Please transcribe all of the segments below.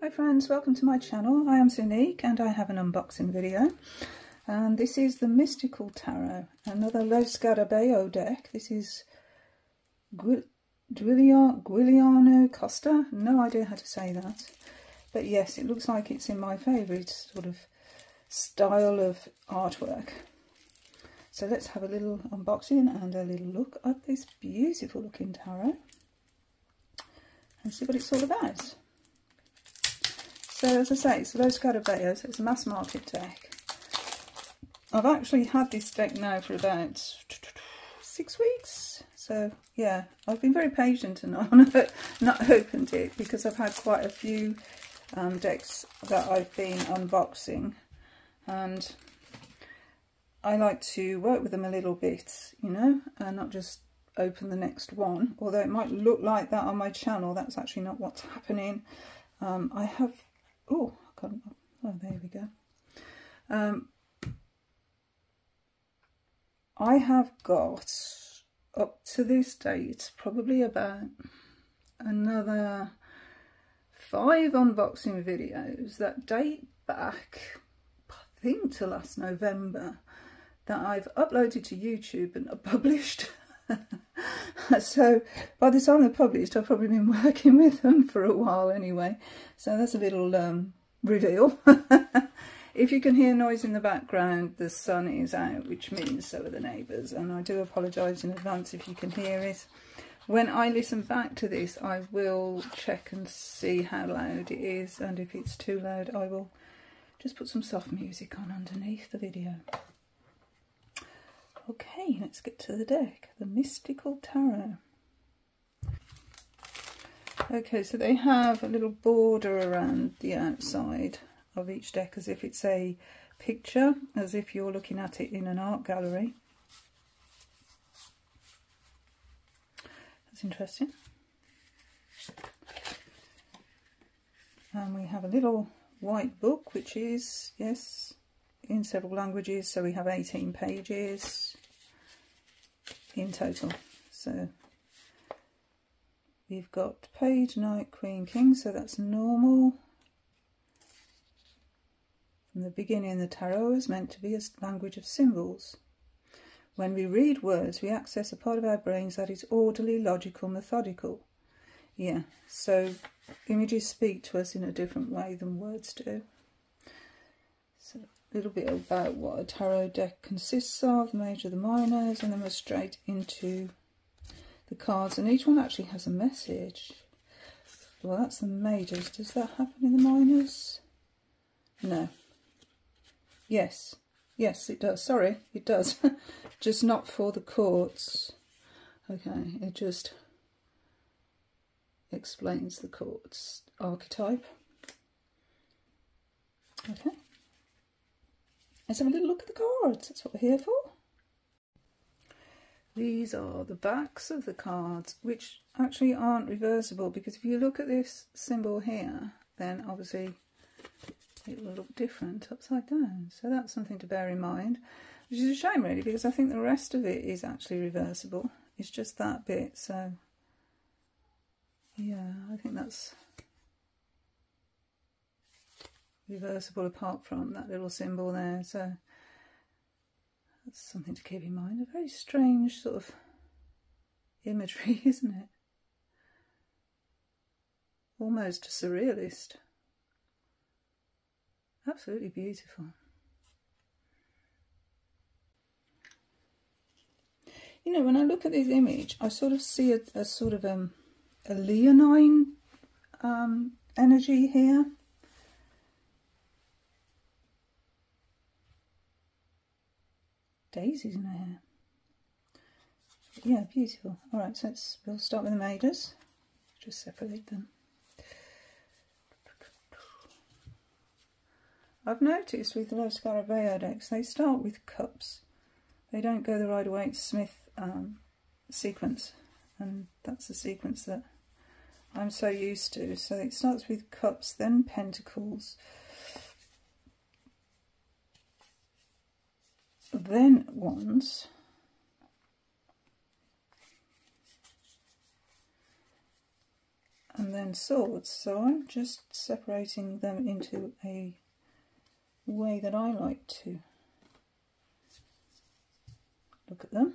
Hi friends, welcome to my channel. I am Sunique and I have an unboxing video. And this is the Mystical Tarot, another Lo Scarabeo deck. This is Giuliano Costa. No idea how to say that. But yes, it looks like it's in my favourite sort of style of artwork. So let's have a little unboxing and a little look at this beautiful looking tarot and see what it's all about. So as I say, it's Lo Scarabeo, so it's a mass market deck. I've actually had this deck now for about 6 weeks. So yeah, I've been very patient and not opened it because I've had quite a few decks that I've been unboxing. And I like to work with them a little bit, you know, and not just open the next one. Although it might look like that on my channel, that's actually not what's happening. I have... Oh, there we go. I have got, up to this date, probably about another 5 unboxing videos that date back, I think, to last November, that I've uploaded to YouTube and published. So by the time they're published, I've probably been working with them for a while anyway. So that's a little reveal. If you can hear noise in the background, the sun is out, which means so are the neighbours, and I do apologise in advance if you can hear it. When I listen back to this, I will check and see how loud it is, and if it's too loud, I will just put some soft music on underneath the video. Okay, let's get to the deck, the Mystical Tarot. Okay, so they have a little border around the outside of each deck as if it's a picture, as if you're looking at it in an art gallery. That's interesting. And we have a little white book, which is, yes, in several languages, so we have 18 pages in total. So we've got Page, Knight, Queen, King, so that's normal. From the beginning, the tarot is meant to be a language of symbols. When we read words, we access a part of our brains that is orderly, logical, methodical. Yeah, so images speak to us in a different way than words do. So a little bit about what a tarot deck consists of, the major, the minors, and then we're straight into the cards. And each one actually has a message. Well, that's the majors. Does that happen in the minors? No. Yes, it does. Sorry, it does. Just not for the courts. Okay, it just explains the courts archetype. Okay. Let's have a little look at the cards. That's what we're here for. These are the backs of the cards, which actually aren't reversible, because if you look at this symbol here, then obviously it will look different upside down. So that's something to bear in mind, which is a shame really, because I think the rest of it is actually reversible. It's just that bit. So yeah, I think that's reversible apart from that little symbol there. So that's something to keep in mind. A very strange sort of imagery, isn't it? Almost surrealist. Absolutely beautiful. You know, when I look at this image, I sort of see a sort of a leonine energy here. Daisies in her hair. Yeah, beautiful. All right, so we'll start with the majors. Just separate them. I've noticed with the Lo Scarabeo decks, they start with cups. They don't go the Rider-Waite-Smith sequence, and that's the sequence that I'm so used to. So it starts with cups, then pentacles, then wands, and then own swords, so I'm just separating them into a way that I like to look at them,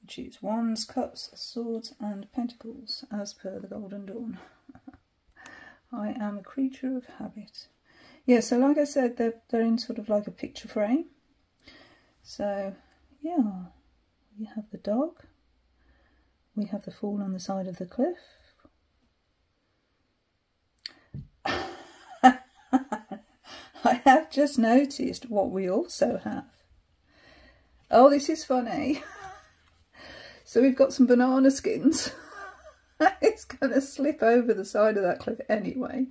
which is wands, cups, swords and pentacles, as per the Golden Dawn. I am a creature of habit. Yeah, so like I said, they're in sort of like a picture frame. So yeah, we have the dog, we have the Fool on the side of the cliff. I have just noticed what we also have. Oh, this is funny. So we've got some banana skins. It's going to slip over the side of that cliff anyway.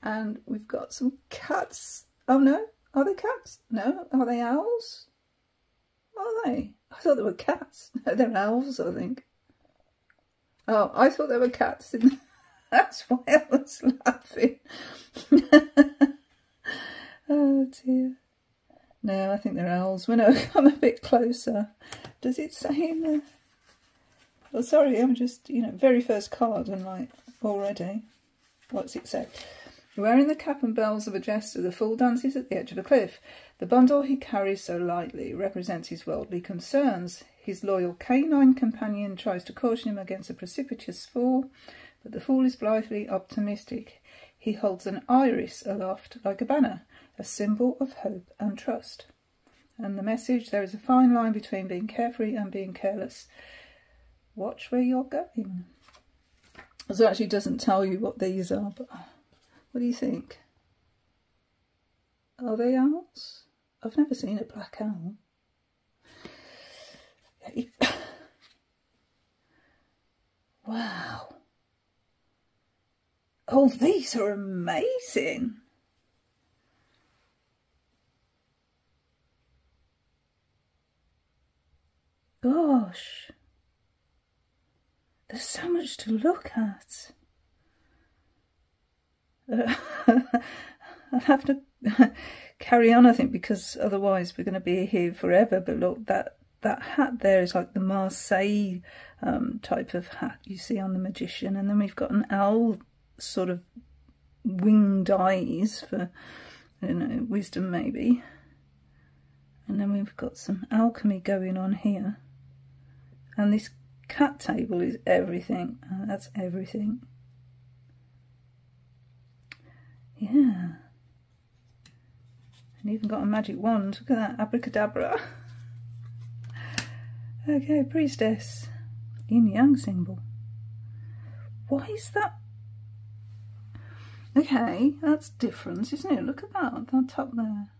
And we've got some cats. Oh no, are they cats? No, are they owls? Are they? I thought they were cats. No, they're owls, I think. Oh, I thought they were cats. That's why I was laughing. Oh dear. No, I think they're owls. When I come a bit closer, does it say in the... Oh, sorry, I'm just, you know, very first card and like, already. What's it say? Wearing the cap and bells of a jester, the Fool dances at the edge of a cliff. The bundle he carries so lightly represents his worldly concerns. His loyal canine companion tries to caution him against a precipitous fall, but the Fool is blithely optimistic. He holds an iris aloft like a banner, a symbol of hope and trust. And the message: there is a fine line between being carefree and being careless. Watch where you're going. So it actually doesn't tell you what these are, but what do you think? Are they owls? I've never seen a black owl. Wow. Oh, these are amazing. Gosh. There's so much to look at. I'll have to carry on, I think, because otherwise we're going to be here forever. But look, that hat there is like the Marseille type of hat you see on the magician. And then we've got an owl sort of winged eyes for, I don't know, wisdom maybe. And then we've got some alchemy going on here. And this cat table is everything. That's everything. Yeah. And even got a magic wand. Look at that, abracadabra. Okay, priestess. Yin-yang symbol. Why is that? Okay, that's different, isn't it? Look at that top there,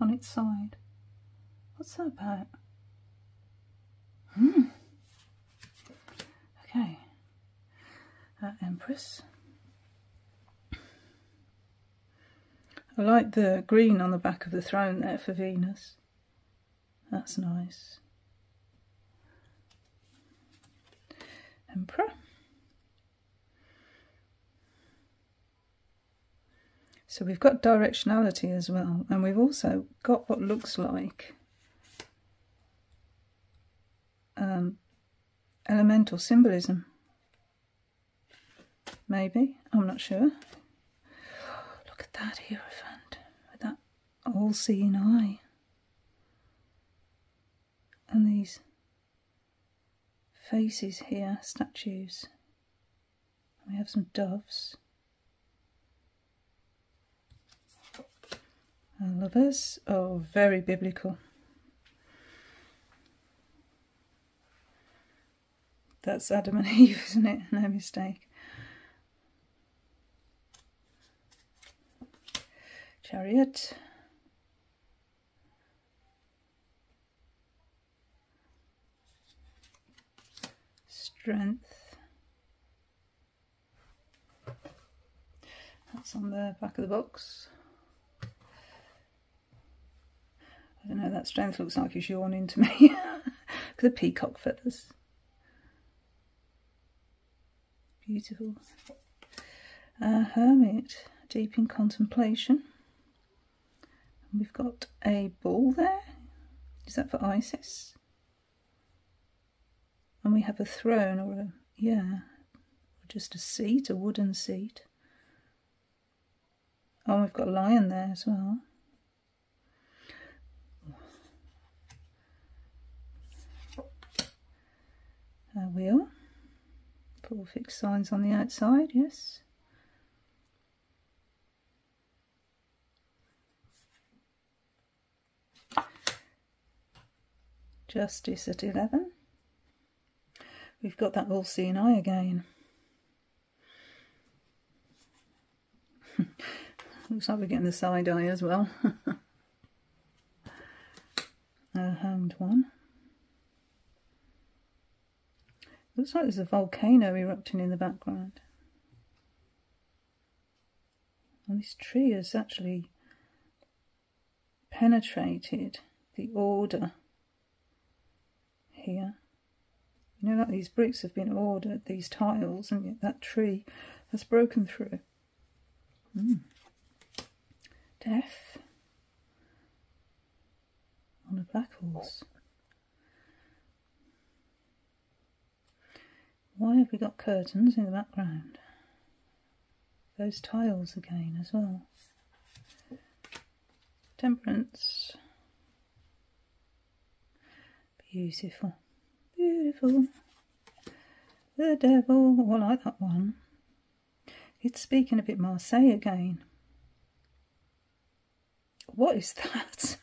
on its side. What's that about? Okay. Empress. I like the green on the back of the throne there for Venus. That's nice. Emperor. So we've got directionality as well, and we've also got what looks like elemental symbolism. Maybe, I'm not sure. Look at that hierophant with that all-seeing eye. And these faces here, statues. We have some doves. Lovers, oh, very biblical. That's Adam and Eve, isn't it? No mistake. Chariot. Strength. That's on the back of the box. I don't know, that strength looks like it's yawning to me. Look at the peacock feathers. Beautiful. Hermit, deep in contemplation. And we've got a bull there. Is that for Isis? And we have a throne, or a, yeah, just a seat, a wooden seat. Oh, we've got a lion there as well. A wheel. 4 fixed signs on the outside, yes. Justice at 11. We've got that all-seeing eye again. Looks like we're getting the side eye as well. A hanged one. Looks like there's a volcano erupting in the background. And this tree has actually penetrated the order here. You know, like these bricks have been ordered, these tiles, and yet that tree has broken through. Death on a black horse. Why have we got curtains in the background? Those tiles again as well. Temperance. Beautiful. Beautiful. The devil. Oh, I like that one. It's speaking a bit Marseille again. What is that?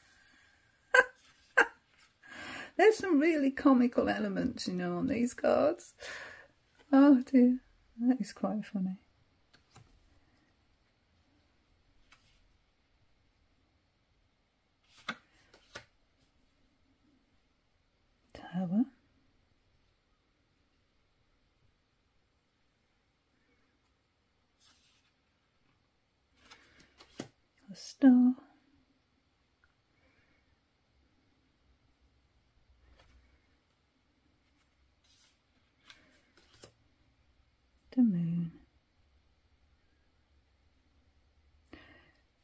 There's some really comical elements, you know, on these cards. Oh dear, that is quite funny. Tower. A star. The moon.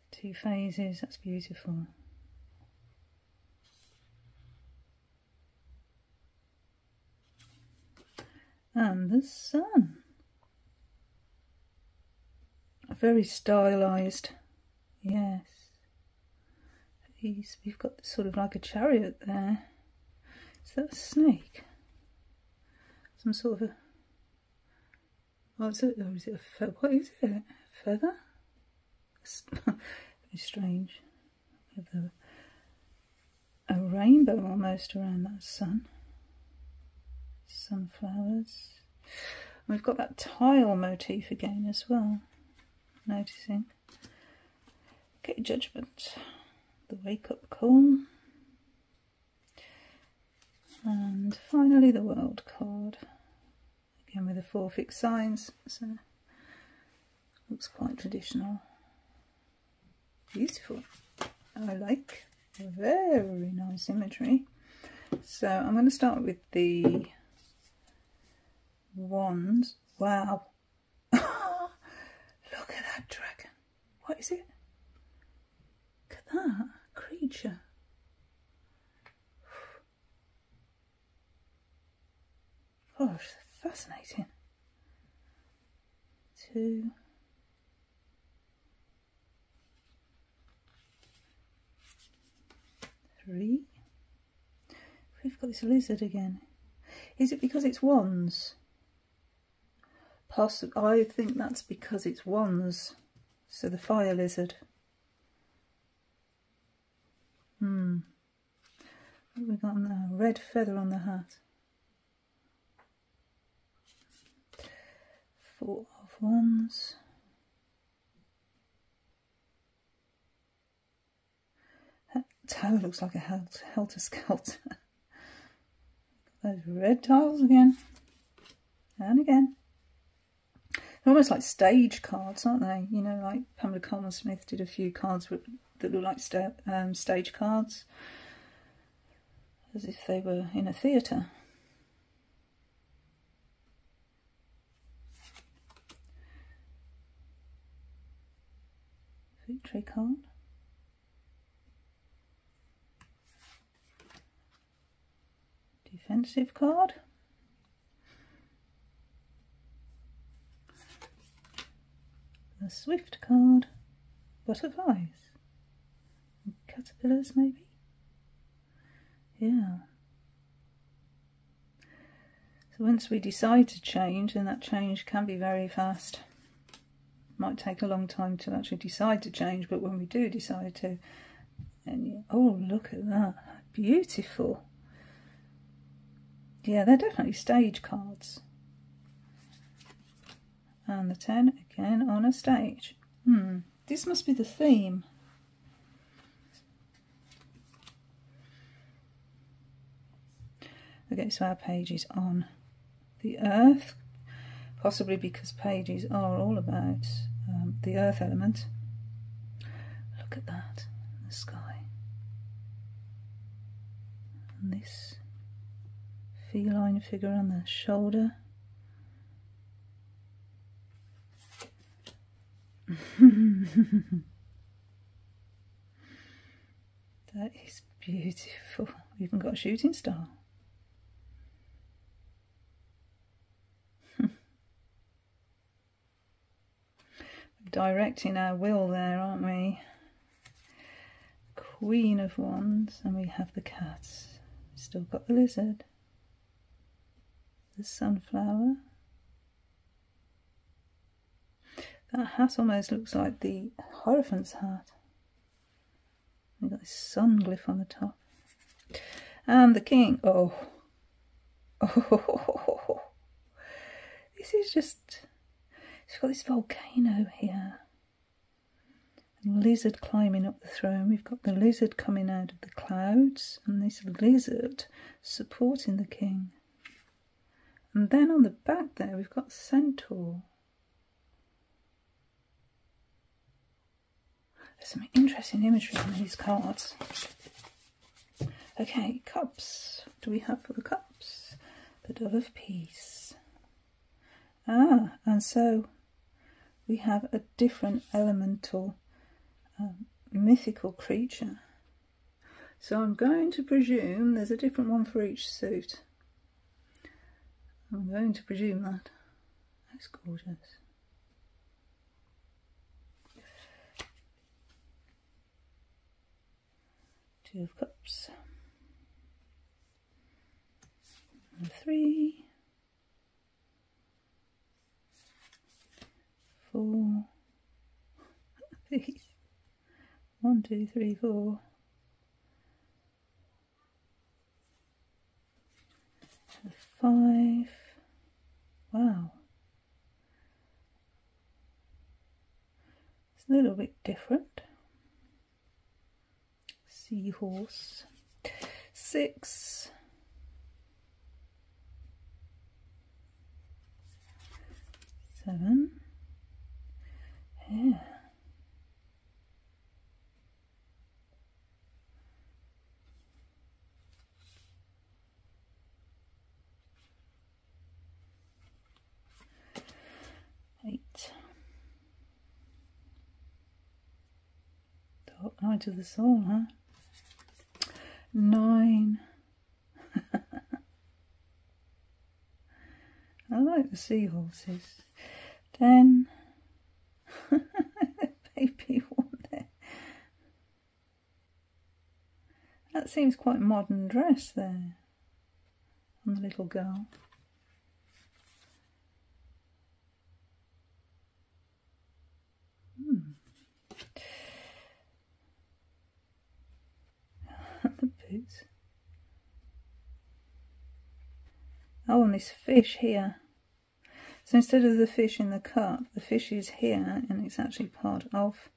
2 phases, that's beautiful. And the sun. Very stylised, yes. We've got sort of like a chariot there. Is that a snake? Some sort of a... Oh, is it, or is it a feather? What is it? A feather? Very strange. We have a rainbow almost around that sun. Sunflowers. And we've got that tile motif again as well. Noticing. Okay, judgment. The wake up call. And finally the world card. Again with the 4 fixed signs, so looks quite traditional. Beautiful. I like. Very nice imagery. So I'm going to start with the wands. Wow. Look at that dragon. What is it? Look at that creature. Gosh, fascinating. 2, 3. We've got this lizard again. Is it because it's wands? I think that's because it's wands. So the fire lizard. What have we got now? Red feather on the hat. 4 of wands. That tower looks like a helter-skelter. Those red tiles again. And again. They're almost like stage cards, aren't they? You know, like Pamela Coleman-Smith did a few cards that look like stage cards. As if they were in a theatre. Victory card. Defensive card. A swift card. Butterflies. Caterpillars, maybe? Yeah. So once we decide to change, then that change can be very fast. Might take a long time to actually decide to change, but when we do decide to, and yeah, oh, look at that. Beautiful. Yeah, they're definitely stage cards. And the 10 again on a stage. This must be the theme. Okay, so our page is on the earth, possibly because pages are all about the earth element. Look at that, the sky. And this feline figure on the shoulder. That is beautiful. We've even got a shooting star. Directing our will there, aren't we? Queen of Wands, and we have the cats. Still got the lizard, the sunflower. That hat almost looks like the Hierophant's hat. We've got this sun glyph on the top. And the king. Oh. Oh. This is just... It's got this volcano here. A lizard climbing up the throne. We've got the lizard coming out of the clouds. And this lizard supporting the king. And then on the back there we've got centaur. There's some interesting imagery on these cards. Okay, cups. What do we have for the cups? The Dove of Peace. Ah, and so we have a different elemental mythical creature. So I'm going to presume there's a different one for each suit. I'm going to presume that. That's gorgeous. Two of Cups. And 3. 4. These. 1, 2, 3, 4. And 5. Wow. It's a little bit different. Seahorse. 6. 7. Yeah. 8. Dark Night of the Soul, huh? 9. I like the seahorses. 10. Baby one there. That seems quite modern dress there on the little girl. The boots. Oh, and this fish here. So instead of the fish in the cup, the fish is here, and it's actually part of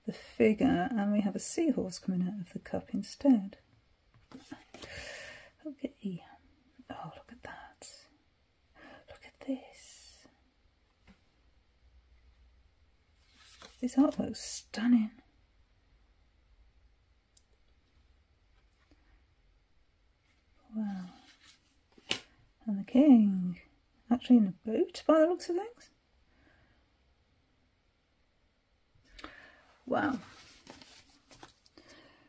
the figure, and we have a seahorse coming out of the cup instead. Okay. Oh, look at that. Look at this. This artwork's stunning. Wow. And the king, actually in a boat by the looks of things. Wow.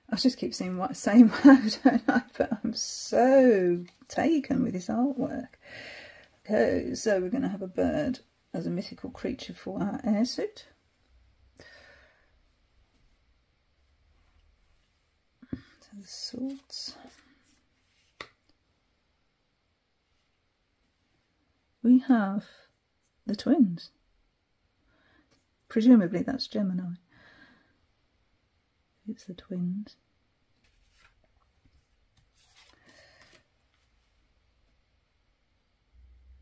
I just keep saying wow, don't I? But I'm so taken with this artwork. Okay, so we're going to have a bird as a mythical creature for our air suit. of Swords. We have the twins. Presumably that's Gemini. It's the twins.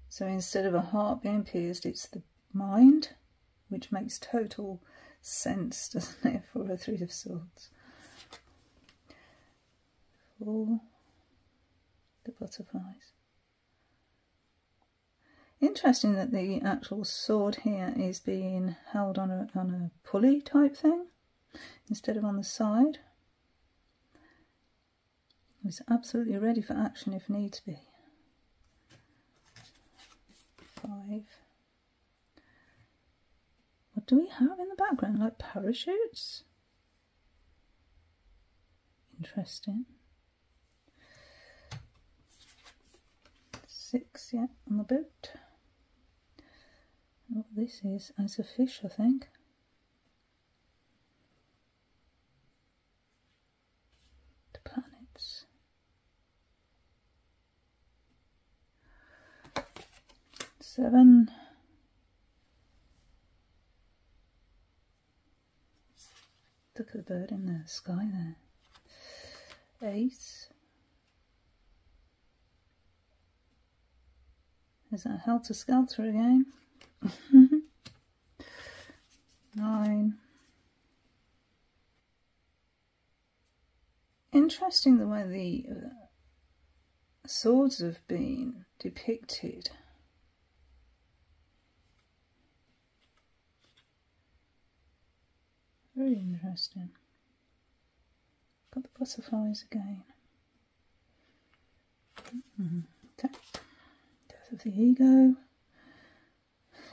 So instead of a heart being pierced, it's the mind, which makes total sense, doesn't it, for a Three of Swords. For the butterflies. Interesting that the actual sword here is being held on a pulley type thing instead of on the side. It's absolutely ready for action if needs be. 5. What do we have in the background? Like parachutes? Interesting. 6, yeah, on the boat. What this is a fish, I think. The planets. 7. Look at the bird in the sky there. 8. Is that Helter Skelter again? 9. Interesting the way the swords have been depicted. Very interesting. Got the butterflies again. Okay. Death of the ego.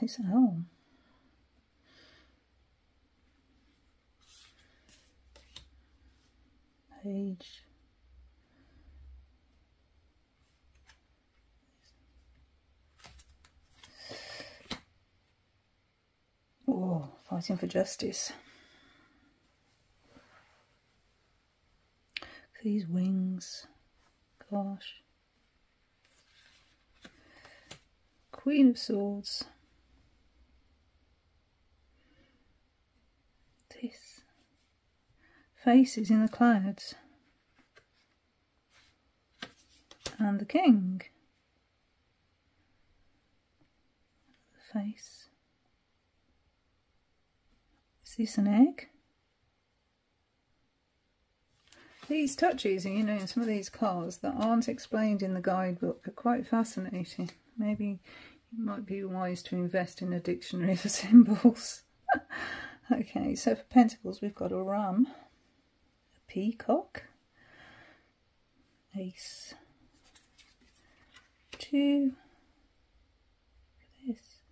It's an owl. Page. Oh, fighting for justice. These wings. Gosh. Queen of Swords. This. Faces in the clouds. And the king. The face. Is this an egg? These touches, you know, in some of these cards that aren't explained in the guidebook are quite fascinating. Maybe it might be wise to invest in a dictionary for symbols. Okay, so for Pentacles we've got a ram, a peacock, Ace, 2, look at this,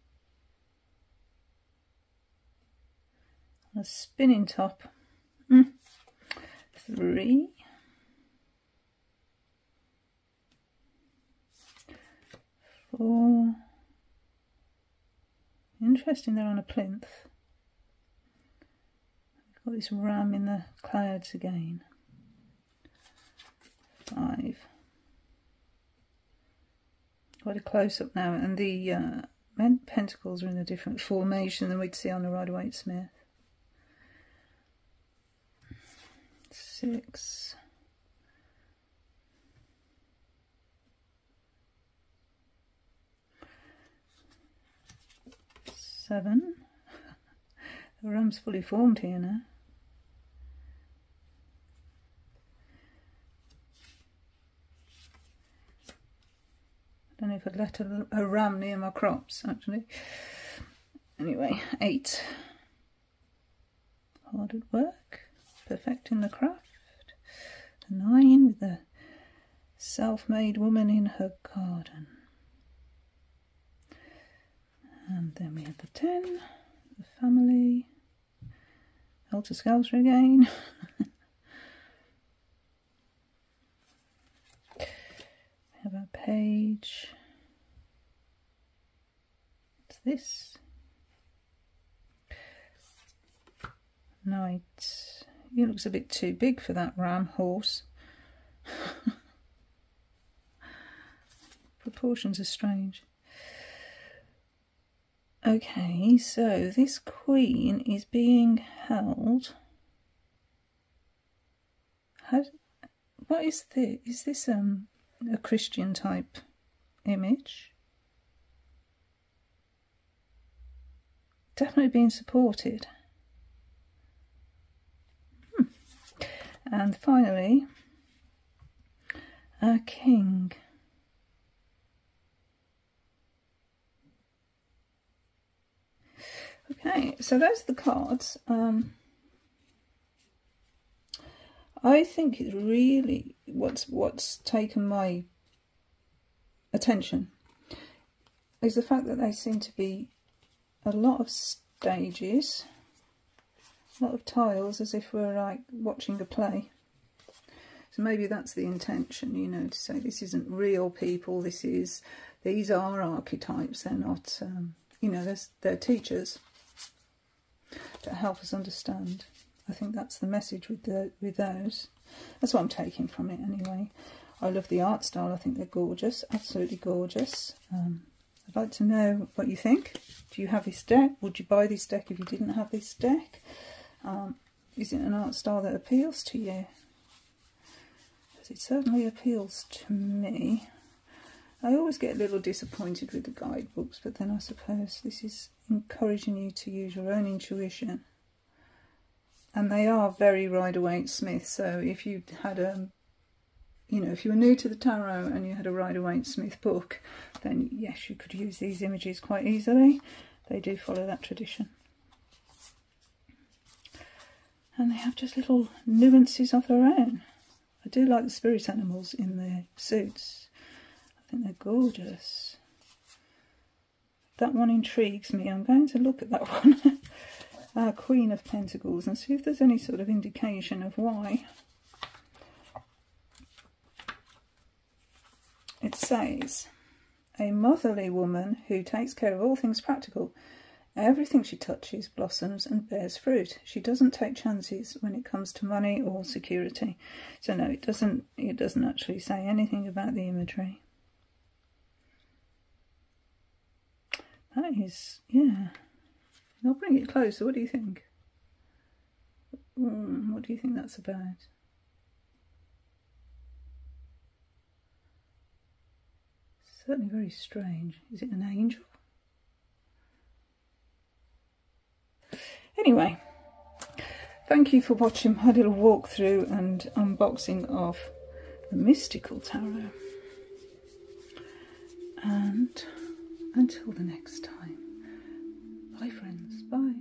a spinning top, 3, 4, interesting they're on a plinth. We've got this ram in the clouds again. 5. Quite a close-up now, and the pentacles are in a different formation than we'd see on the Rider-Waite-Smith. 6. 7. The ram's fully formed here now. I don't know if I'd let a ram near my crops, actually. Anyway, 8. Hard at work, perfecting the craft. The 9 with the self-made woman in her garden. And then we have the 10, the family. Helter Skelter again. We have our page. What's this? Knight. He looks a bit too big for that ram horse. Proportions are strange. Okay, so this queen is being held. What is this? Is this a Christian type image? Definitely being supported. And finally, a king. Okay, so those are the cards. I think it's really what's taken my attention is the fact that they seem to be a lot of stages, a lot of tiles, as if we're like watching a play. So maybe that's the intention, you know, to say this isn't real people. These are archetypes. They're not, you know, they're teachers to help us understand. I think that's the message with those. That's what I'm taking from it anyway. I love the art style. I think they're gorgeous, absolutely gorgeous. I'd like to know what you think. Do you have this deck? Would you buy this deck if you didn't have this deck? Is it an art style that appeals to you? Because it certainly appeals to me. I always get a little disappointed with the guidebooks, but then I suppose this is encouraging you to use your own intuition. And they are very Rider-Waite-Smith, so if you had you know, if you were new to the tarot and you had a Rider-Waite-Smith book, then yes, you could use these images quite easily. They do follow that tradition. And they have just little nuances of their own. I do like the spirit animals in their suits. I think they're gorgeous. That one intrigues me. I'm going to look at that one. Queen of Pentacles, and see if there's any sort of indication of why. It says, a motherly woman who takes care of all things practical. Everything she touches blossoms and bears fruit. She doesn't take chances when it comes to money or security. So no, it doesn't actually say anything about the imagery. That is, yeah. I'll bring it closer. What do you think? What do you think that's about? Certainly very strange. Is it an angel? Anyway, thank you for watching my little walkthrough and unboxing of the Mystical Tarot. And until the next time, bye friends, bye.